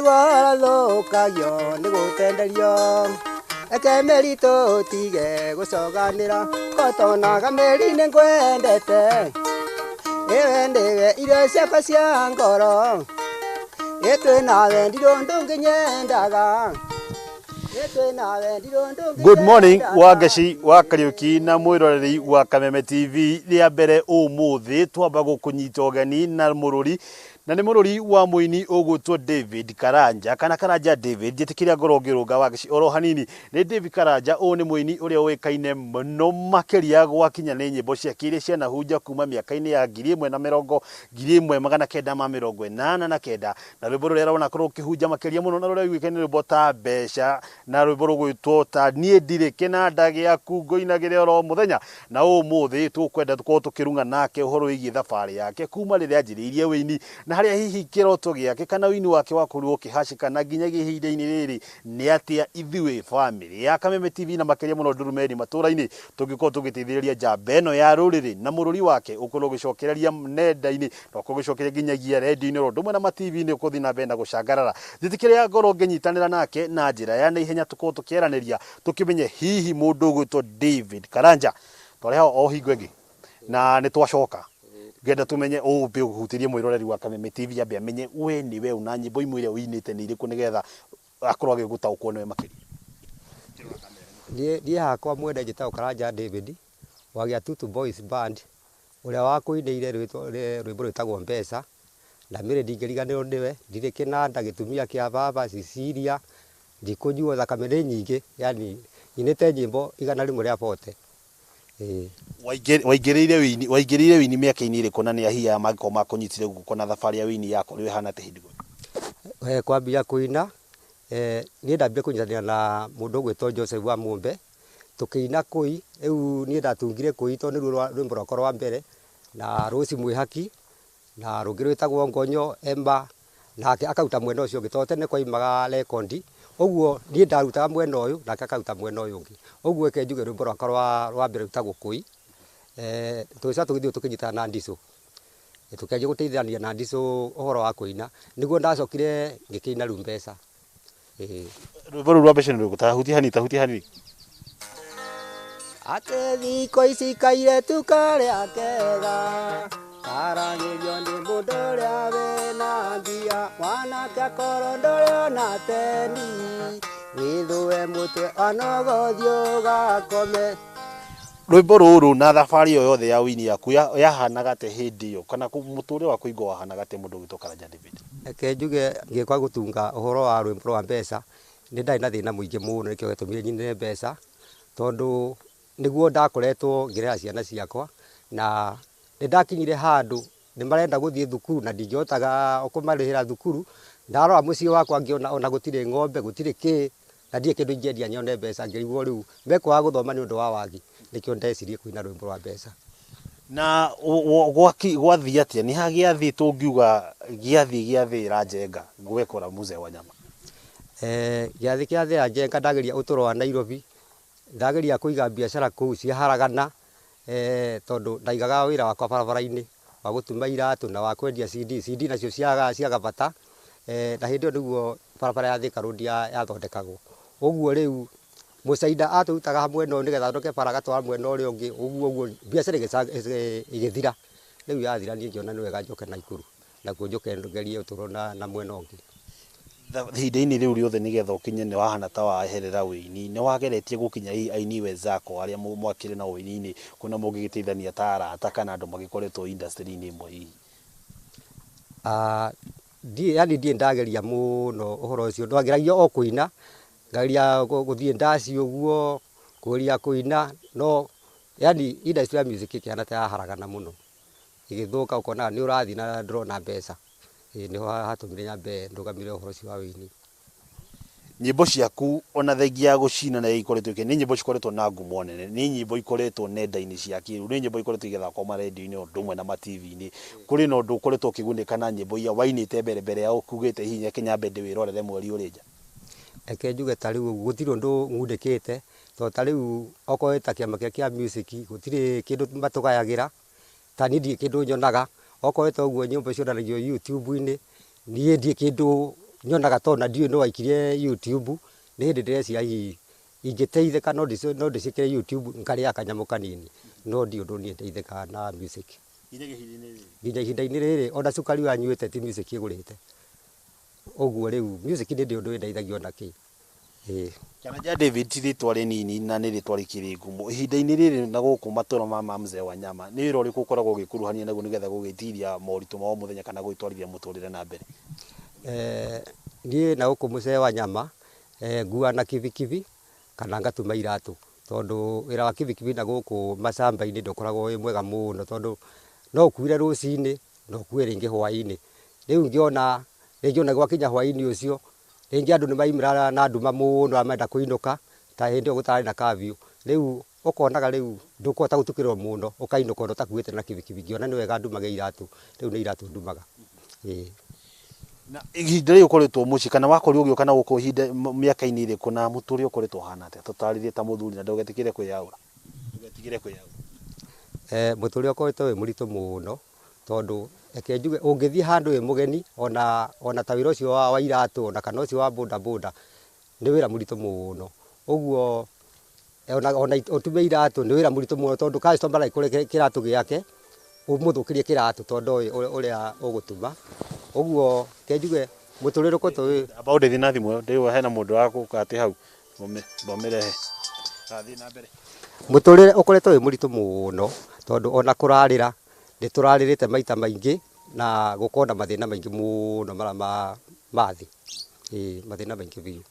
Rualo kayo ni gutenderio ekemerito tige gucoganira kotona gameri ni ngwendete ewendege irio ciakwa cia ngoro etwe nawe ndirondo nginyendaga. Good morning wagaci wa Kariuki na mwiroreri wa Kameme TV ria mbere umuthi twamba gukunyita ogani na mururi na ni mururi wa muini ugutwo David Karanja kana Karanja David jetikiria ngorongirunga wagaci oro hanini ni David Karanja ni muini uria wekaine muno makeria gwakinya ni nyimbo cia kiri cia nahunja kuma miaka-ini ya 1180 1989 na rwimbo ruria rona korwo kihunja makeria muno na ruria wikaine rwimbo ta besha na rwimbo rugwitwo ta nie ndirike na ndagi yaku ngoinagire oro muthenya na umuthi tukwenda tukorwo tukirunga nake uhoro wigi thabari yake kuma riria anjiriirie wini na haria hihi kiroto giake kana wini wake wa kuruo kuhacika na nginya gihinda-ini riri ni atia ithuĩ family ya Kameme TV na makeria muno ndurumeni matũra-ini tungikorwo tugiteithĩrĩria njamba ĩno ya rũrĩrĩ na mũrũri wake ukorwo gicokereria nenda-ini na ukorwo gicokereria nginyagia radio-ini ro ndumwe na ma-TV-ini ukuthi na benda gucangarara njitikiria ngoro nginyitanĩra nake na njĩra ya naihenya tukorwo tukieranĩria tukimenye hihi mũndũ ũgwĩtwo David Karanja tũrĩ o hingo ĩngĩ na nĩ twacoka ngenda tumenye ũmbe ũhutirie mwĩroreri wa Kameme TV ambe amenye we niwe una nyimbo imwe iria uinĩte nĩ irĩkũ nĩgetha akorwo agĩgũtaũkwo nĩwe makĩria. Niĩ hakwa mwende njĩtagwo Karanja David wa gatu boys band ũrĩa wakũinĩire rwĩmbo rwĩtagwo mbeca na mĩrĩ ndingĩriganĩrwo nĩwe ndirĩ kĩnanda gĩtumia kĩa baba Cicilia ndikũnyuo thakame nĩ nyingĩ yani nyinĩte nyimbo 100 rĩa bote. waingĩrĩire wini mĩaka-inĩ ĩrĩkũ na nĩ ahia magĩkorwo makũnyitire guko na thabarĩ ya wini yako rĩu hana te hindi kwambia kuina niĩ ndambire kũnyitanĩra na mũndũ ũgwĩtwo Joseph wa Mũmbe tukĩina kũi rĩu niĩ ndatungire kũi tondũ nĩruo rwĩmbo rwakwa rwa mbere na Rũci Mwĩhaki na rũngĩ rwĩtagwo Ngonyo Emba nake akaruta mwena ũcio ũngĩ tondũ tene kwaimaga rekondi ũguo niĩ ndarutaga mwena ũyũ nake akaruta mwena ũyũ ũngĩ ũguo ke njuge rwĩmbo rwakwa rwa mbere rwĩtagwo Kũi tũgĩcoka tũgĩthiĩ tũkĩnyitana na Ndicũ tũkĩanjia gũteithania na Ndicũ ũhoro wa kũina nĩguo ndacokire ngĩkĩina rĩu mbeca. rwĩmbo rũu rwa mbeca nĩ rũrĩkũ tahutia hanini ate thikũ ici kairĩtu karĩa kega karagĩrio nĩ mũndũ ũrĩa wĩna mbia mwanake akorwo ndũrĩ ona teni wĩthũe mũtwe onogothiũ gakome. rwĩmbo rũrũ na thabarĩ yo yothe ya wini yaku yahanaga te hĩndĩ ĩyo kana mũtũrĩre wa kũigua wahanaga te mũndũ ũgwĩtwo Karanja David? Reke njuge ngĩkwa gũtunga ũhoro wa rwĩmbo rwa mbeca nĩ ndarĩ na thĩna mũingĩ mũno nĩkĩo gĩtũmire nyinĩre mbeca tondũ nĩguo ndakoretwo ngĩrera ciana ciakwa na nĩndakinyire handũ nĩmarenda gũthiĩ thukuru na ndingĩhotaga kũmarĩhĩra thukuru ndarora mũciĩ wakwa ngĩona ona gũtirĩ ng'ombe gũtirĩ kĩ na ndiĩ kĩndũ ingĩendia nyone mbeca ngĩrigwo rĩu mekwaga gũthoma nĩ ũndũ wa wagi nĩkĩo ndecirie kũina rwĩmbo rwa mbeca. Na gwathiĩ atĩa nĩ ha gĩathĩ tũngiuga gĩathĩ Njenga gwekora mzee wa nyama? Gĩathĩ kĩa Njenga ndageria ũtũro wa Nairobi ndageria kũiga biacara kũu cia haragana tondũ ndaigaga wĩra wakwa barabara-inĩ wa gũtuma iratũ na wa kwendia CD nacio ciaga bata na hĩndĩ ĩyo nĩguo barabara ya Thika Road yathondekagwo ũguo rĩu mũcaida atũrutaga mwena ũyũ nĩgetha ndoke bara gatwara mwena ũrĩa ũngĩ ũguo biacara igĩthira rĩu yathira niĩ ngĩona nĩ wega njoke Naikuru nakuo njoke ngerie ũtũro na mwena ũngĩ. Ihinda-inĩ rĩu rĩothe nĩgetha ũkinye nĩ wahana ta waherera wĩini nĩ wageretie gũkinya aini wenzako arĩa mwakĩrĩ na wĩini-inĩ kuna mũngĩgĩteithania ta arata kana andũ magĩkoretwo industry-inĩ ĩmwe hihi? Yani ndiĩ ndageria mũno ũhoro ũcio ndwageragia o kũina ngageria gũthiĩ ndaci ũguo kũria kũina no yani industry ya music ĩkĩhana ta yaharagana mũno igĩthũka ũkona nĩ ũrathiĩ na ndũrona mbeca nĩho hatũmire nyambe ndũgamire ũhoro ũcio wa wĩini. Nyimbo ciaku ona thengia gũcina na ikoretwo nĩ nyimbo cikoretwo na ngumo nene nĩ nyimbo ikoretwo nenda-inĩ cia kĩrĩu nĩ nyimbo ikoretwo igĩthakwo ma-radio-inĩ o ũndũ ũmwe na ma-TV-inĩ kũrĩ na ũndũ ũkoretwo ũkĩgunĩka na nyimbo iria wainĩte mbere ya ũkugĩte hihinya Kĩnyambe ndĩwĩrorere mweri ũrĩ nja? Reke njuge ta rĩu gũtirĩ ũndũ ngundĩkĩte tondũ ta rĩu okorwo ta kĩama kĩa music gũtirĩ kĩndũ matũgayagĩra ta niĩ ndirĩ kĩndũ nyonaga okorwo ta ũguo nyimbo cionanagio YouTube-inĩ niĩ ndirĩ kĩndũ nyonaga tona ndiũ no aikirie YouTube nĩ hĩndĩ ndĩreciria hihi ingĩteithĩka no ndĩciĩkĩre YouTube nkarĩa kanyamũ kanini no ndiũ ũndũ niĩ ndeithĩkaga na music nginya ihinda-inĩ rĩrĩ ona cukari wanyuĩte ti music ĩgũrĩte ũguo rĩu music nĩ ndĩ ũndũ ĩndeithagia ona kĩ Karanja David rĩtwa rĩnini na nĩ rĩtwa rĩkĩrĩ ngumo ihinda-inĩ rĩrĩ na gũkũ matũũra ma mzee wa nyama nĩ wĩra ũrĩkũ ũkoragwo ũgĩkuruhania naguo nĩgetha gũgĩtiria moritũ ma o mũthenya kana gũgĩtwarithia mũtũrĩre na mbere niĩ na gũkũ mzee wa nyama nguaga na kibikibi kana ngatuma iratũ tondũ wĩra wa kibikibi na gũkũ macamba-inĩ ndũkoragwo wĩ mwega mũno tondũ no ũkuire rũcinĩ no ũkue rĩngĩ hwaĩ-inĩ rĩu ngĩona gwakinya hwaĩ-inĩ ũcio rĩngĩ andũ nĩ maimĩra na nduma mũno menda kũinũka ta hĩndĩ ĩyo gũtararĩ na curfew rĩu ũkonaga rĩu ndũkũhota gũtukĩrwo mũno ũkainũka ũndũ ũtakuĩte na kibikibi ngĩona nĩ wega ndumage iratũ rĩu nĩ iratũ ndumaga na ihinda rĩu ũkoretwo mũciĩ kana wakorirwo ũgĩũka na gũkũ ihinda mĩaka-inĩ ĩrĩkũ na mũtũrĩre ũkoretwo ũhana atĩa tũtarĩrie ta mũthuri na ndũgetigĩre kwĩyaũra mũtũrĩre ũkoretwo wĩ mũritũ mũno tondũ reke njuge ũngĩthiĩ handũ wĩ mũgeni ona ta wĩra ũcio wa iratũ ona kana ũcio wa boda boda nĩ wĩra mũritũ mũno ũguo ona ũtume iratũ nĩ wĩra mũritũ mũno tondũ customer aikũre kĩratũ gĩake ũmũthũkĩrie kĩratũ tondũ ũrĩa ũgũtuma ũguo reke njuge mũtũrĩre ũkoretwo wĩ about thiĩ na thimũ ndĩrĩgua hena mũndũ wa gũka atĩ hau mbomĩrehe thiĩ na mbere mũtũrĩre ũkoretwo wĩ mũritũ mũno tondũ ona kũrarĩra nĩtũrarĩrĩte maita maingĩ na gũkorwo na mathĩna maingĩ mũno marĩa mathĩ mathĩna maingĩ biũ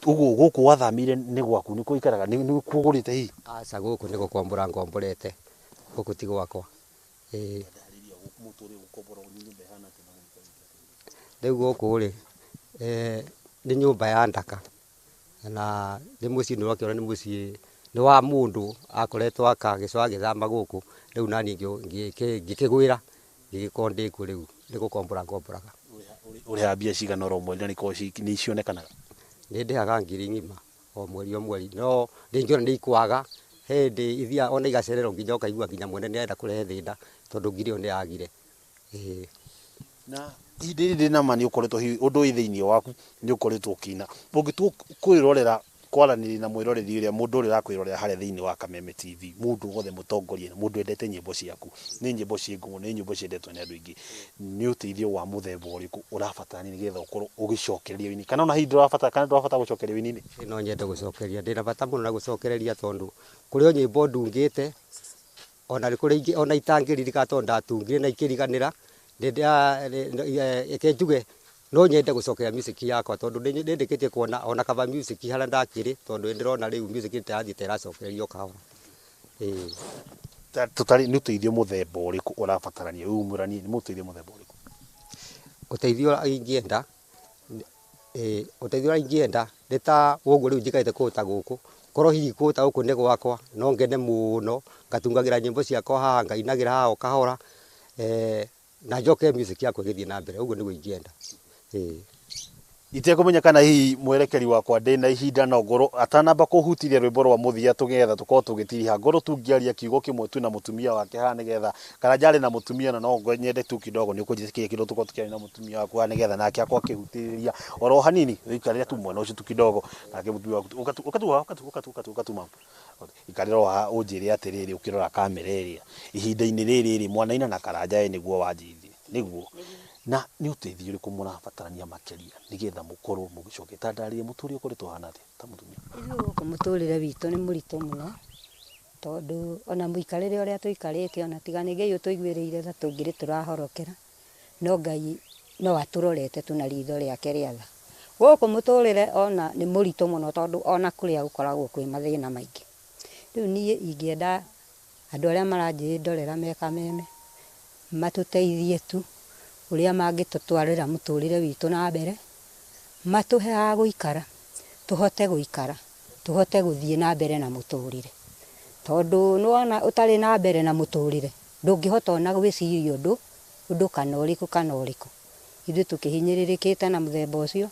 ũguo gũkũ wathamire nĩ gwaku nĩ kũikaraga nĩ kũgũrĩte hihi aca gũkũ nĩ gũkombora ngomborete gũkũ ti gwakwa rĩu gũkũ rĩ nĩ nyũmba ya ndaka na nĩ mũciĩ nĩ ũrakĩona nĩ mũciĩ nĩ wa mũndũ akoretwo agĩcoka agĩthama gũkũ rĩu naniĩ ngĩkĩgwĩra ngĩgĩkorwo ndĩkuo rĩu nĩ gũkombora ngomboraga ũrĩha mbia cigana oro mweri na nĩ cionekanaga nĩ ndĩhaga ngiri ng'ima o mweri o mweri no rĩngĩ ona nĩ ikwaga hĩndĩ ithia ona igacererwo nginya ũkaigua nginya mwene nĩ arenda kũrehe thĩna tondũ ngiri ĩyo nĩ yagire na ihinda rĩrĩ nama nĩ ũkoretwo ũndũ wĩ thĩinĩ waku nĩ ũkoretwo ũkĩina ũngĩtua kwĩrorera kwaranĩria na mwĩroreri ũrĩa mũndũ ũrĩa ũrakwĩrorera harĩa thĩinĩ wa Kameme TV mũndũ wothe mũtongoria mũndũ endete nyĩmbo ciaku nĩ nyĩmbo ciĩ ngumo nĩ nyĩmbo ciendetwo nĩ andũ aingĩ nĩ ũteithio wa mũthemba ũrĩkũ ũrabatarania nĩgetha ũkorwo ũgĩcokereria wĩini kana ona hihi ndũrabatara gũcokereria wĩini-inĩ no nyende gũcokereria ndĩna bata mũno na gũcokereria tondũ kũrĩ o nyĩmbo ndungĩte ona kũrĩ ona itangĩririka tondũ ndatungire na ikĩriganĩra reke njuge no nyende gũcokeria music yakwa tondũ nĩndĩkĩtie kuona ona kaba music harĩa ndakĩrĩ tondũ ndĩrona rĩu music ĩrathiĩ ĩracokererio kahora tũtarĩ nĩ ũteithio mũthemba ũrĩkũ ũrabatarania umũrani nĩ mũteithio mũthemba ũrĩkũ ũteithio ũrĩa ingĩenda nĩ ta ũguo rĩu njikarĩte kũũta gũkũ korwo hihi kũũta gũkũ nĩ gwakwa no ngene mũno ngatungagĩra nyĩmbo ciakwa haha ngainagĩra haha o kahora na njoke music yakwa ĩgĩthiĩ na mbere ũguo nĩguo ingĩenda itekũmenya kana hihi mwerekeri wakwa ndĩna ihinda no ngoro atanamba kũhutiria rwĩmbo rwa mũthia tũgetha tũkorwo tũgĩtiriha ngoro tungĩaria kiugo kĩmwe tu na mũtumia wake haha nĩgetha Karanja arĩ na mũtumia na no nyende tu kidogo nĩ ũkũnjĩtĩkĩria kĩndũ tũkorwo tũkĩaria na mũtumia waku haha nĩgetha nake akwa akĩhutĩrĩria oro hanini ikarĩra tu mwena ũcio tu kidogo nake mũtumia waku ukatuma ikarĩra haha ũnjĩre atĩrĩrĩ ũkĩrora kamera ĩrĩa ihinda-inĩ rĩrĩ mwanaina na Karanja nĩguo wanjĩthire nĩguo na nĩ ũteithio ũrĩkũ mũrabatarania makĩria nĩgetha mũkorwo mũgĩcokia ta ndarĩrie mũtũrĩre ũkoretwo ũhana atĩa ta mũtumia gũkũ mũtũrĩre witũ nĩ mũritũ mũno tondũ ona mũikarĩre ũrĩa tũikarĩte ona tiga nĩ Ngai ũtũiguĩrĩire tha tũngĩrĩ tũrahorokera no Ngai no atũrorete tu na ritho rĩake rĩa tha gũkũ mũtũrĩre ona nĩ mũritũ mũno tondũ ona kũrĩa gũkoragwo kwĩ mathĩna maingĩ rĩu niĩ ingĩenda andũ arĩa maranjĩndorera me Kameme matũteithie tu ũrĩa mangĩtũtwarĩra mũtũrĩre witũ na mbere matũhe ha gũikara tũhote gũthiĩ na mbere na mũtũrĩre tondũ nĩwona ũtarĩ na mbere na mũtũrĩre ndũngĩhota ona gwĩciria ũndũ kana ũrĩkũ ithuĩ tũkĩhinyĩrĩrĩkĩte na mũthemba ũcio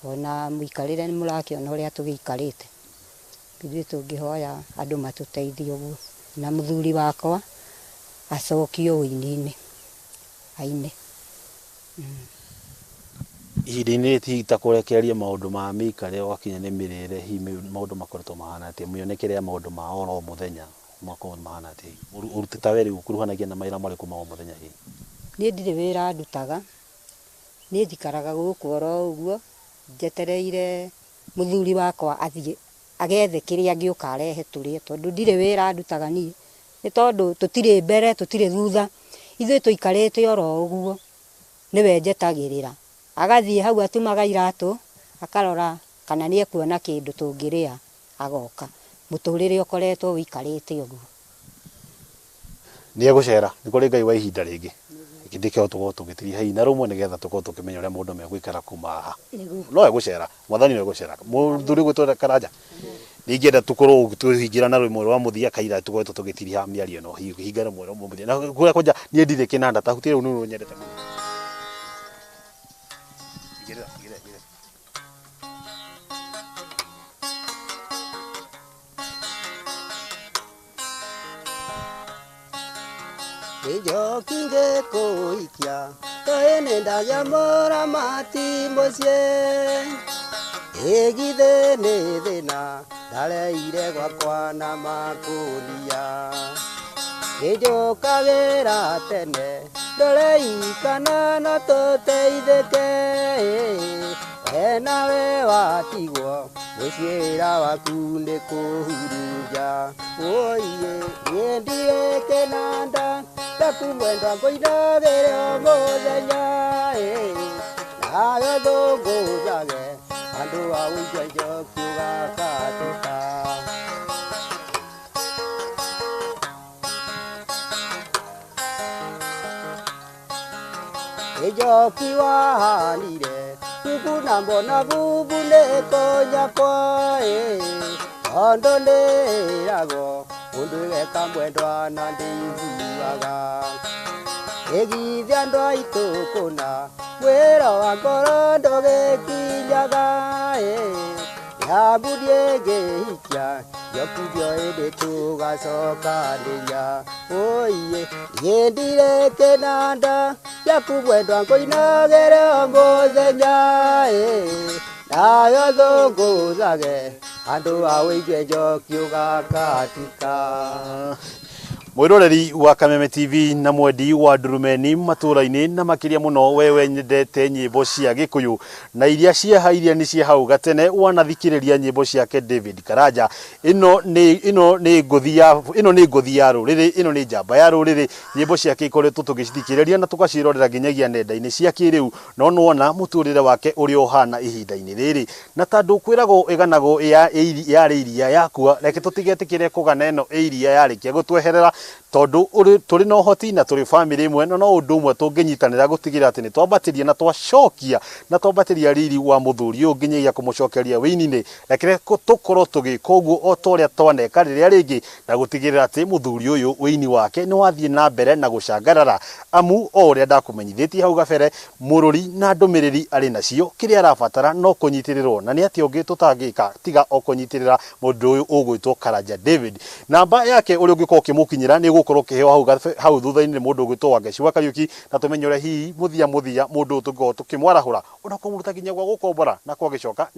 ona mũikarĩre nĩ mũrakĩona ũrĩa tũgĩikarĩte ithuĩ tũngĩhoya andũ matũteithie ũguo na mũthuri wakwa acokio ũini-inĩ aine ihinda-inĩ ti kurekereria maundu ma mĩikare wakinya nĩ mĩrĩre hi maundu makoretwo mahana atĩa mĩonekere ya maundu ma oro mũthenya makorwo mahana atĩa urutĩta wĩra ũkuruhanagia na mawĩra marĩkũ ma o mũthenya hi niĩ ndirĩ wĩra ndutaga niĩ njikaraga gũkũ oro ũguo njetereire mũthuri wakwa athiĩ agethe kĩrĩa angĩũka arehe tũrĩe tondũ ndirĩ wĩra ndutaga niĩ nĩ tondũ tũtirĩ mbere tũtirĩ thutha ithuĩ tũikarĩte oro ũguo nĩwe njetagĩrĩra agathiĩ hau atumaga iratũ akarora kana nĩ ekuona kĩndũ tũngĩrĩa agoka mũtũrĩre ũkoretwo wĩikarĩte ũguo nĩ egũcera nĩ kũrĩ Ngai wa ihinda rĩngĩ ndĩkĩho tũkorwo tũgĩtiria hinya rũmwe nĩgetha tũkorwo tũkĩmenya ũrĩa mũndũ megũikara kuma haha no egũcera mwathani no egũcera mũthuri gwĩtwo Karanja ningĩenda tũkorwo tũhingĩra na rwĩmwe rwa mũthia kaira tũkorwo tũgĩtiria mĩario no hihinga rwĩmwe rwa mũthia na kũrĩa kwanja niĩ ndirĩ kĩnanda tahuti rĩu nĩ nyendete mũno Ijo kinge kuikia toene ndagia mora mati mucie egithe nĩ thĩna ndareire gwakwa na makunia ĩnjũkagĩra tene ndũreikana no tũteithĩke we nawe watigwo mũciĩra waku nĩ kũhurunja oiye niĩ ndirĩ kĩnanda ndakumwenda ngũinagĩre o mũthenya nawe thũngũthage andũ a ũigua njoki ũgakatũka njoki wahanire kuku na mbona bubu nĩ kũnyakwa ondo nĩragwo mũndũ weka mwendwa na ndĩiguaga ĩgithi andũ aitũ kũna wĩra wa ngoro ndũgĩkinyaga yabu ndĩngĩhikia njokirio ĩndĩ tũgacokanĩria oiye niĩ ndirĩ kĩnanda gĩaku mwendwa ngũinagĩre o mũthenya nayo thũngũthage andũ a ũigue njoki ũgakatika mwiroreri wa Kameme TV na mwendi wa Ndurumeni matũũra-inĩ na makĩria mũno wewe nyendete nyĩmbo cia Gikuyu na iria ciehairia nĩ cia hau gatene wanathikĩrĩria nyĩmbo ciake David Karanja ĩno nĩ ngũthi ya rũrĩrĩ ĩno nĩ njamba ya rũrĩrĩ nyĩmbo ciake ikoretwo tũgĩcithikĩrĩria na tũgacirorera nginyagia nenda-inĩ cia kĩrĩu no nona mũtũrĩre wake ũrĩa ũhana ihinda-inĩ rĩrĩ na tondũ kwĩragwo ĩganagwo yarĩ iria yakua reke tũtigetĩkĩre kũgana ĩno iria yarĩkia gũtweherera tondu turi na uhoti na turi family imwe no undu umwe tunginyitanira gutigira ati ni twambatiria na twacokia na twambatiria riri wa muthuri uyu nginyagia kumucokeria wini-ini rekere tukorwo tugika uguo o toria twaneka riria ringi na gutigirira ati muthuri uyu wini wake ni wathie na mbere na gucangarara amu o uria ndakumenyithitie hau gabere mururi na ndumiriri ari nacio kiria arabatara no kunyitirirwo na ni ati ungi tutangika tiga o kunyitirira mundu uyu ugwitwo Karanja David namba yake uri ungiko kimukinyira ni gukorwo kiheo hau thutha-ini ni mundu ugwitwo Wangeci Kariuki na tumenye uria hihi muthia mundu tugo tukimwarahura ona kumuruta nginya gwa gukombora na kwagicoka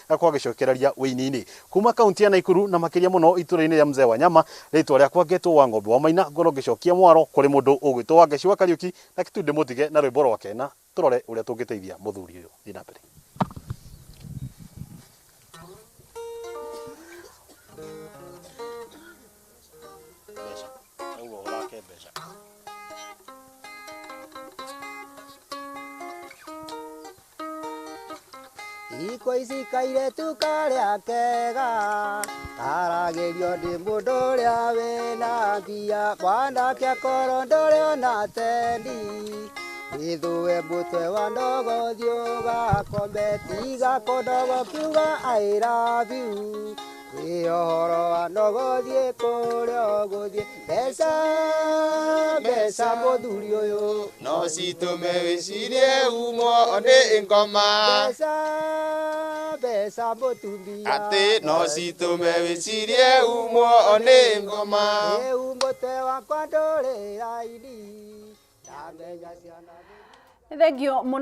na kwagicokereria wini-ini kuma kaunti ya Nakuru na makiria muno itura-ini ya mzee wa nyama ritwa ria kwagetwo wa ng'ombe wa maina ngoro gicokia mwaro kuri mundu ugwitwo Wangeci Kariuki na kitunde mutige na rwimbo rwake na turore uria tungiteithia muthuri uyu thina mbere iko ici kairetu karĩa kega karagerio nĩ mũndũ ũrĩa wĩna mbia mwanake akorwo ndũrĩ ona tendi wĩthũe mũtwe wa ndogo thiũgakome tiga kũndogo kiuga I love you wĩ ũhoro wa ndogo thiĩ kũrĩa ũgũthiĩ mbeca mũthuri ũyũ no citũme wĩcirie umwo nĩ ngoma mbeca mũtumia atĩ no citũme wĩcirie umwo nĩ ngoma rĩu mũtwe wakwa ndũrĩ raini ndamenya ciana thengio